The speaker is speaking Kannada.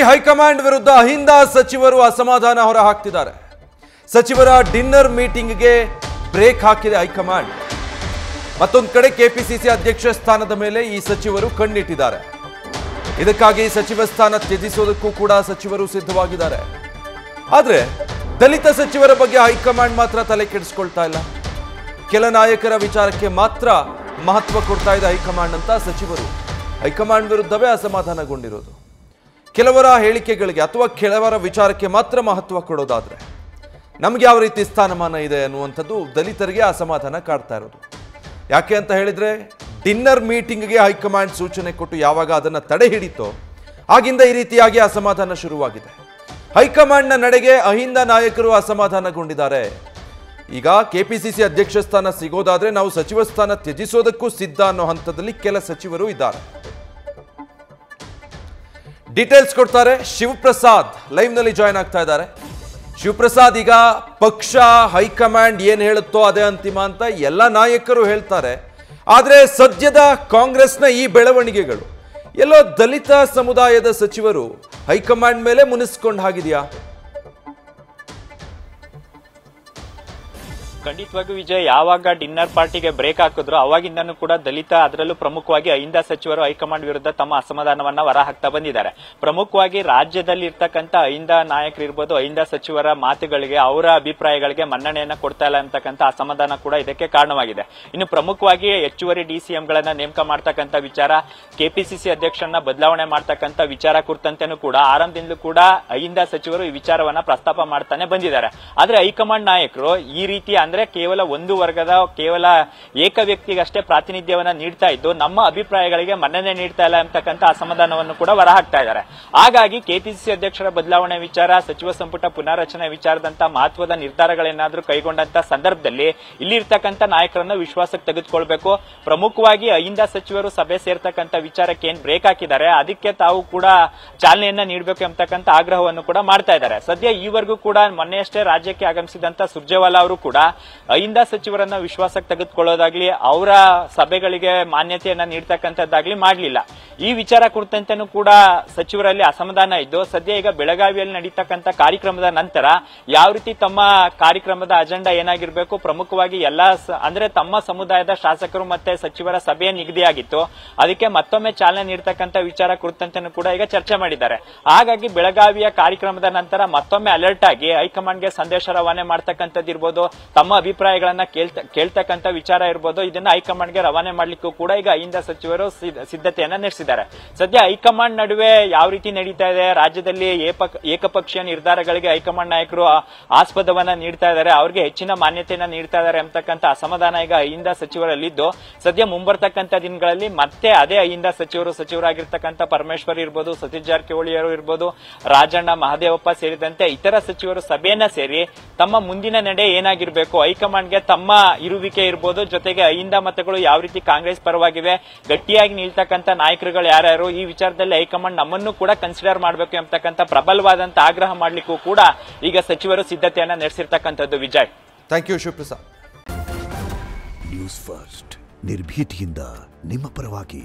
ಹೈಕಮಾಂಡ್ ವಿರುದ್ಧ ಅಹಿಂದ ಸಚಿವರು ಅಸಮಾಧಾನ ಹೊರಹಾಕ್ತಿದ್ದಾರೆ. ಸಚಿವರ ಡಿನ್ನರ್ ಮೀಟಿಂಗ್ಗೆ ಬ್ರೇಕ್ ಹಾಕಿದೆ ಹೈಕಮಾಂಡ್. ಮತ್ತೊಂದು ಕಡೆ ಕೆಪಿಸಿಸಿ ಅಧ್ಯಕ್ಷ ಸ್ಥಾನದ ಮೇಲೆ ಈ ಸಚಿವರು ಕಣ್ಣಿಟ್ಟಿದ್ದಾರೆ. ಇದಕ್ಕಾಗಿ ಸಚಿವ ಸ್ಥಾನ ತ್ಯಜಿಸೋದಕ್ಕೂ ಕೂಡ ಸಚಿವರು ಸಿದ್ಧವಾಗಿದ್ದಾರೆ. ಆದರೆ ದಲಿತ ಸಚಿವರ ಬಗ್ಗೆ ಹೈಕಮಾಂಡ್ ಮಾತ್ರ ತಲೆ ಕೆಡಿಸ್ಕೊಳ್ತಾ ಇಲ್ಲ. ಕೆಲ ನಾಯಕರ ವಿಚಾರಕ್ಕೆ ಮಾತ್ರ ಮಹತ್ವ ಕೊಡ್ತಾ ಇದೆ ಹೈಕಮಾಂಡ್ ಅಂತ ಸಚಿವರು ಹೈಕಮಾಂಡ್ ವಿರುದ್ಧವೇ ಅಸಮಾಧಾನಗೊಂಡಿರೋದು. ಕೆಲವರ ಹೇಳಿಕೆಗಳಿಗೆ ಅಥವಾ ಕೆಲವರ ವಿಚಾರಕ್ಕೆ ಮಾತ್ರ ಮಹತ್ವ ಕೊಡೋದಾದ್ರೆ ನಮ್ಗೆ ಯಾವ ರೀತಿ ಸ್ಥಾನಮಾನ ಇದೆ ಅನ್ನುವಂಥದ್ದು ದಲಿತರಿಗೆ ಅಸಮಾಧಾನ ಕಾಡ್ತಾ ಇರೋದು. ಯಾಕೆ ಅಂತ ಹೇಳಿದ್ರೆ ಡಿನ್ನರ್ ಮೀಟಿಂಗ್ಗೆ ಹೈಕಮಾಂಡ್ ಸೂಚನೆ ಕೊಟ್ಟು ಯಾವಾಗ ಅದನ್ನು ತಡೆ ಹಿಡಿತೋ ಆಗಿಂದ ಈ ರೀತಿಯಾಗಿ ಅಸಮಾಧಾನ ಶುರುವಾಗಿದೆ. ಹೈಕಮಾಂಡ್ನ ನಡೆಗೆ ಅಹಿಂದ ನಾಯಕರು ಅಸಮಾಧಾನಗೊಂಡಿದ್ದಾರೆ. ಈಗ ಕೆಪಿಸಿಸಿ ಅಧ್ಯಕ್ಷ ಸ್ಥಾನ ಸಿಗೋದಾದ್ರೆ ನಾವು ಸಚಿವ ಸ್ಥಾನ ತ್ಯಜಿಸೋದಕ್ಕೂ ಸಿದ್ಧ ಅನ್ನೋ ಹಂತದಲ್ಲಿ ಕೆಲ ಸಚಿವರು ಇದ್ದಾರೆ. ಡೀಟೇಲ್ಸ್ ಕೊಡ್ತಾರೆ ಶಿವಪ್ರಸಾದ್, ಲೈವ್ ನಲ್ಲಿ ಜಾಯ್ನ್ ಆಗ್ತಾ ಇದ್ದಾರೆ. ಶಿವಪ್ರಸಾದ್, ಈಗ ಪಕ್ಷ ಹೈಕಮಾಂಡ್ ಏನ್ ಹೇಳುತ್ತೋ ಅದೇ ಅಂತಿಮ ಅಂತ ಎಲ್ಲ ನಾಯಕರು ಹೇಳ್ತಾರೆ. ಆದ್ರೆ ಸದ್ಯದ ಕಾಂಗ್ರೆಸ್ನ ಈ ಬೆಳವಣಿಗೆಗಳು ಎಲ್ಲೋ ದಲಿತ ಸಮುದಾಯದ ಸಚಿವರು ಹೈಕಮಾಂಡ್ ಮೇಲೆ ಮುನಿಸ್ಕೊಂಡು ಹಾಗಿದೆಯಾ? ಖಂಡಿತವಾಗಿಯೂ ವಿಜಯ್, ಯಾವಾಗ ಡಿನ್ನರ್ ಪಾರ್ಟಿಗೆ ಬ್ರೇಕ್ ಹಾಕಿದ್ರು ಅವಾಗಿಂದನೂ ಕೂಡ ದಲಿತ, ಅದರಲ್ಲೂ ಪ್ರಮುಖವಾಗಿ ಅಹಿಂದ ಸಚಿವರು ಹೈಕಮಾಂಡ್ ವಿರುದ್ಧ ತಮ್ಮ ಅಸಮಾಧಾನವನ್ನ ಹೊರಹಾಕ್ತಾ ಬಂದಿದ್ದಾರೆ. ಪ್ರಮುಖವಾಗಿ ರಾಜ್ಯದಲ್ಲಿ ಇರ್ತಕ್ಕಂಥ ಅಹಿಂದ ನಾಯಕರು ಇರ್ಬೋದು, ಅಹಿಂದ ಸಚಿವರ ಮಾತುಗಳಿಗೆ, ಅವರ ಅಭಿಪ್ರಾಯಗಳಿಗೆ ಮನ್ನಣೆಯನ್ನ ಕೊಡ್ತಾ ಇಲ್ಲ ಅಂತಕ್ಕಂಥ ಅಸಮಾಧಾನ ಕೂಡ ಇದಕ್ಕೆ ಕಾರಣವಾಗಿದೆ. ಇನ್ನು ಪ್ರಮುಖವಾಗಿ ಹೆಚ್ಚುವರಿ ಡಿಸಿಎಂಗಳನ್ನ ನೇಮಕ ಮಾಡ್ತಕ್ಕಂಥ ವಿಚಾರ, ಕೆಪಿಸಿಸಿ ಅಧ್ಯಕ್ಷರನ್ನ ಬದಲಾವಣೆ ಮಾಡ್ತಕ್ಕಂಥ ವಿಚಾರ ಕುರಿತಂತೆನೂ ಕೂಡ ಆರಂಭದಿಂದಲೂ ಕೂಡ ಅಹಿಂದ ಸಚಿವರು ಈ ವಿಚಾರವನ್ನ ಪ್ರಸ್ತಾಪ ಮಾಡ್ತಾನೆ ಬಂದಿದ್ದಾರೆ. ಆದ್ರೆ ಹೈಕಮಾಂಡ್ ನಾಯಕರು ಈ ರೀತಿ ಅಂದ್ರೆ ಕೇವಲ ಒಂದು ವರ್ಗದ ಕೇವಲ ಏಕ ವ್ಯಕ್ತಿಗಷ್ಟೇ ಪ್ರಾತಿನಿಧ್ಯವನ್ನ ನೀಡ್ತಾ ಇದ್ದು ನಮ್ಮ ಅಭಿಪ್ರಾಯಗಳಿಗೆ ಮನ್ನಣೆ ನೀಡ್ತಾ ಇಲ್ಲ ಅಂತಕ್ಕಂಥ ಅಸಮಾಧಾನವನ್ನು ಕೂಡ ಹೊರಹಾಕ್ತಾ ಇದ್ದಾರೆ. ಹಾಗಾಗಿ ಕೆಪಿಸಿಸಿ ಅಧ್ಯಕ್ಷರ ಬದಲಾವಣೆ ವಿಚಾರ, ಸಚಿವ ಸಂಪುಟ ಪುನಾರಚನೆ ವಿಚಾರದಂತ ಮಹತ್ವದ ನಿರ್ಧಾರಗಳೇನಾದ್ರೂ ಕೈಗೊಂಡಂತ ಸಂದರ್ಭದಲ್ಲಿ ಇಲ್ಲಿರ್ತಕ್ಕಂಥ ನಾಯಕರನ್ನು ವಿಶ್ವಾಸಕ್ಕೆ ತೆಗೆದುಕೊಳ್ಬೇಕು. ಪ್ರಮುಖವಾಗಿ ಅಹಿಂದ ಸಚಿವರು ಸಭೆ ಸೇರ್ತಕ್ಕಂಥ ವಿಚಾರಕ್ಕೆ ಏನ್ ಬ್ರೇಕ್ ಹಾಕಿದ್ದಾರೆ ಅದಕ್ಕೆ ತಾವು ಕೂಡ ಚಾಲನೆಯನ್ನ ನೀಡಬೇಕು ಎಂಬತಕ್ಕಂಥ ಆಗ್ರಹವನ್ನು ಕೂಡ ಮಾಡ್ತಾ ಇದ್ದಾರೆ. ಸದ್ಯ ಈವರೆಗೂ ಕೂಡ ಮೊನ್ನೆಯಷ್ಟೇ ರಾಜ್ಯಕ್ಕೆ ಆಗಮಿಸಿದಂತ ಸುರ್ಜೇವಾಲಾ ಅವರು ಕೂಡ ಅಹಿಂದ ಸಚಿವರನ್ನ ವಿಶ್ವಾಸಕ್ಕೆ ತೆಗೆದುಕೊಳ್ಳೋದಾಗ್ಲಿ, ಅವರ ಸಭೆಗಳಿಗೆ ಮಾನ್ಯತೆಯನ್ನ ನೀಡತಕ್ಕಂಥದ್ದಾಗ್ಲಿ ಮಾಡಲಿಲ್ಲ. ಈ ವಿಚಾರ ಕುರಿತಂತೆನೂ ಕೂಡ ಸಚಿವರಲ್ಲಿ ಅಸಮಾಧಾನ ಇದ್ದು, ಸದ್ಯ ಈಗ ಬೆಳಗಾವಿಯಲ್ಲಿ ನಡೀತಕ್ಕಂಥ ಕಾರ್ಯಕ್ರಮದ ನಂತರ ಯಾವ ರೀತಿ ತಮ್ಮ ಕಾರ್ಯಕ್ರಮದ ಅಜೆಂಡಾ ಏನಾಗಿರ್ಬೇಕು, ಪ್ರಮುಖವಾಗಿ ಎಲ್ಲ ಅಂದ್ರೆ ತಮ್ಮ ಸಮುದಾಯದ ಶಾಸಕರು ಮತ್ತೆ ಸಚಿವರ ಸಭೆ ನಿಗದಿಯಾಗಿತ್ತು, ಅದಕ್ಕೆ ಮತ್ತೊಮ್ಮೆ ಚಾಲನೆ ನೀಡತಕ್ಕಂಥ ವಿಚಾರ ಕುರಿತಂತೆನೂ ಕೂಡ ಈಗ ಚರ್ಚೆ ಮಾಡಿದ್ದಾರೆ. ಹಾಗಾಗಿ ಬೆಳಗಾವಿಯ ಕಾರ್ಯಕ್ರಮದ ನಂತರ ಮತ್ತೊಮ್ಮೆ ಅಲರ್ಟ್ ಆಗಿ ಹೈಕಮಾಂಡ್ಗೆ ಸಂದೇಶ ರವಾನೆ ಮಾಡ್ತಕ್ಕಂಥದ್ದಿರ್ಬೋದು, ತಮ್ಮ ಅಭಿಪ್ರಾಯಗಳನ್ನ ಕೇಳ್ತಕ್ಕಂಥ ವಿಚಾರ ಇರ್ಬೋದು, ಇದನ್ನ ಹೈಕಮಾಂಡ್ಗೆ ರವಾನೆ ಮಾಡ್ಲಿಕ್ಕೂ ಕೂಡ ಈಗ ಅಹಿಂದ ಸಚಿವರು ಸಿದ್ಧತೆಯನ್ನ ನಡೆಸಿದ್ದಾರೆ. ಸದ್ಯ ಹೈಕಮಾಂಡ್ ನಡುವೆ ಯಾವ ರೀತಿ ನಡೀತಾ ಇದೆ, ರಾಜ್ಯದಲ್ಲಿ ಏಕಪಕ್ಷೀಯ ನಿರ್ಧಾರಗಳಿಗೆ ಹೈಕಮಾಂಡ್ ನಾಯಕರು ಆಸ್ಪದವನ್ನ ನೀಡ್ತಾ ಇದ್ದಾರೆ, ಅವ್ರಿಗೆ ಹೆಚ್ಚಿನ ಮಾನ್ಯತೆಯನ್ನ ನೀಡ್ತಾ ಇದ್ದಾರೆ ಎಂಬತಕ್ಕಂಥ ಅಸಮಾಧಾನ ಈಗ ಅಹಿಂದ ಸಚಿವರಲ್ಲಿದ್ದು, ಸದ್ಯ ಮುಂಬರ್ತಕ್ಕಂಥ ದಿನಗಳಲ್ಲಿ ಮತ್ತೆ ಅದೇ ಅಹಿಂದ ಸಚಿವರಾಗಿರ್ತಕ್ಕಂಥ ಪರಮೇಶ್ವರ್ ಇರ್ಬೋದು, ಸತೀಶ್ ಜಾರಕಿಹೊಳಿ ಅವರು ಇರ್ಬೋದು, ರಾಜಣ್ಣ, ಮಹದೇವಪ್ಪ ಸೇರಿದಂತೆ ಇತರ ಸಚಿವರು ಸಭೆಯನ್ನ ಸೇರಿ ತಮ್ಮ ಮುಂದಿನ ನಡೆ ಏನಾಗಿರ್ಬೇಕು, ಹೈಕಮಾಂಡ್ಗೆ ತಮ್ಮ ಇರುವಿಕೆ ಇರ್ಬೋದು, ಜೊತೆಗೆ ಅಹಿಂದ ಮತಗಳು ಯಾವ ರೀತಿ ಕಾಂಗ್ರೆಸ್ ಪರವಾಗಿವೆ, ಗಟ್ಟಿಯಾಗಿ ನಿಲ್ತಕ್ಕಂಥ ನಾಯಕರುಗಳು ಯಾರ್ಯಾರು, ಈ ವಿಚಾರದಲ್ಲಿ ಹೈಕಮಾಂಡ್ ನಮ್ಮನ್ನು ಕೂಡ ಕನ್ಸಿಡರ್ ಮಾಡಬೇಕು ಎಂಬತಕ್ಕಂಥ ಪ್ರಬಲವಾದಂತ ಆಗ್ರಹ ಮಾಡ್ಲಿಕ್ಕೂ ಕೂಡ ಈಗ ಸಚಿವರು ಸಿದ್ಧತೆಯನ್ನ ನಡೆಸಿರ್ತಕ್ಕಂಥದ್ದು. Vijay, thank you Shivaprasad. News first, ನಿರ್ಭೀತಿಯಿಂದ ನಿಮ್ಮ ಪರವಾಗಿ.